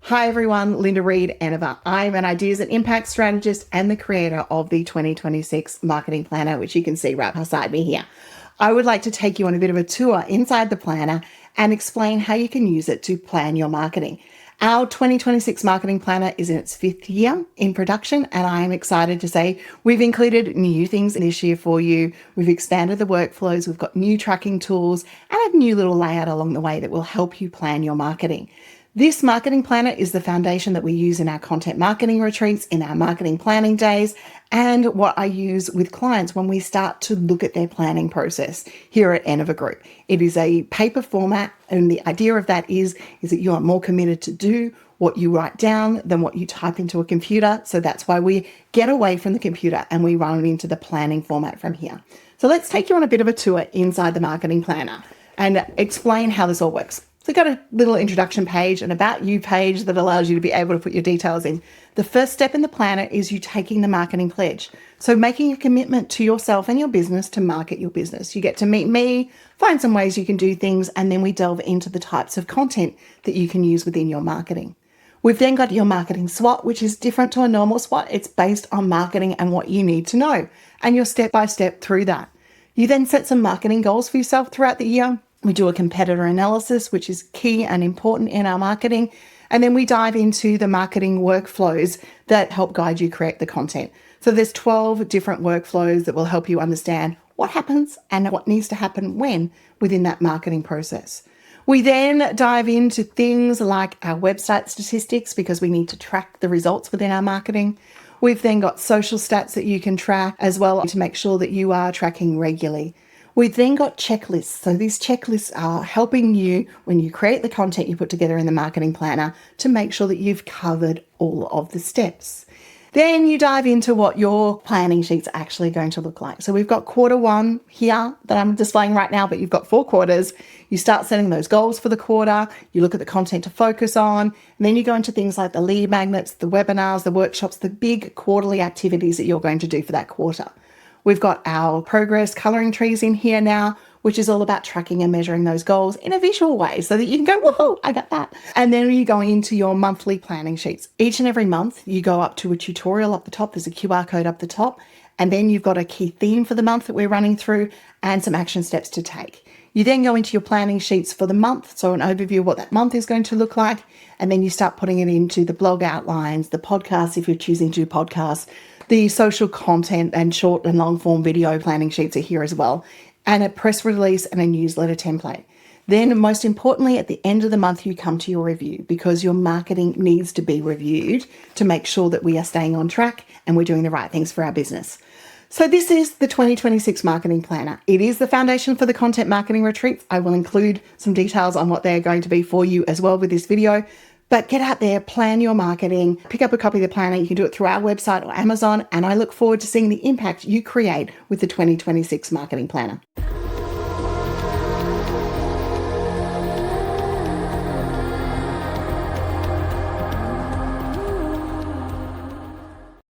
Hi everyone, Linda Reed-Enever. I'm an ideas and impact strategist and the creator of the 2026 marketing planner, which you can see right beside me here. I would like to take you on a bit of a tour inside the planner and explain how you can use it to plan your marketing. Our 2026 marketing planner is in its 5th year in production, and I am excited to say we've included new things this year for you. We've expanded the workflows, we've got new tracking tools, and a new little layout along the way that will help you plan your marketing. This marketing planner is the foundation that we use in our content marketing retreats, in our marketing planning days, and what I use with clients when we start to look at their planning process here at Enever Group. It is a paper format, and the idea of that is that you are more committed to do what you write down than what you type into a computer. So that's why we get away from the computer and we run it into the planning format from here. So let's take you on a bit of a tour inside the marketing planner and explain how this all works. So we've got a little introduction page, an about you page that allows you to be able to put your details in. The first step in the planner is you taking the marketing pledge. So making a commitment to yourself and your business to market your business. You get to meet me, find some ways you can do things, and then we delve into the types of content that you can use within your marketing. We've then got your marketing SWOT, which is different to a normal SWOT. It's based on marketing and what you need to know, and you're step by step through that. You then set some marketing goals for yourself throughout the year. We do a competitor analysis, which is key and important in our marketing. And then we dive into the marketing workflows that help guide you create the content. So there's 12 different workflows that will help you understand what happens and what needs to happen when within that marketing process. We then dive into things like our website statistics because we need to track the results within our marketing. We've then got social stats that you can track as well to make sure that you are tracking regularly. We've then got checklists. So these checklists are helping you when you create the content you put together in the marketing planner to make sure that you've covered all of the steps. Then you dive into what your planning sheets are actually going to look like. So we've got Q1 here that I'm displaying right now, but you've got 4 quarters. You start setting those goals for the quarter. You look at the content to focus on, and then you go into things like the lead magnets, the webinars, the workshops, the big quarterly activities that you're going to do for that quarter. We've got our progress coloring trees in here now, which is all about tracking and measuring those goals in a visual way so that you can go, whoa, I got that. And then you go into your monthly planning sheets. Each and every month, you go up to a tutorial up the top. There's a QR code up the top. And then you've got a key theme for the month that we're running through and some action steps to take. You then go into your planning sheets for the month, so an overview of what that month is going to look like, and then you start putting it into the blog outlines, the podcasts if you're choosing to do podcasts, the social content and short and long form video planning sheets are here as well, and a press release and a newsletter template. Then most importantly, at the end of the month, you come to your review because your marketing needs to be reviewed to make sure that we are staying on track and we're doing the right things for our business. So this is the 2026 marketing planner. It is the foundation for the content marketing retreats. I will include some details on what they're going to be for you as well with this video. But get out there, plan your marketing, pick up a copy of the planner. You can do it through our website or Amazon. And I look forward to seeing the impact you create with the 2026 marketing planner.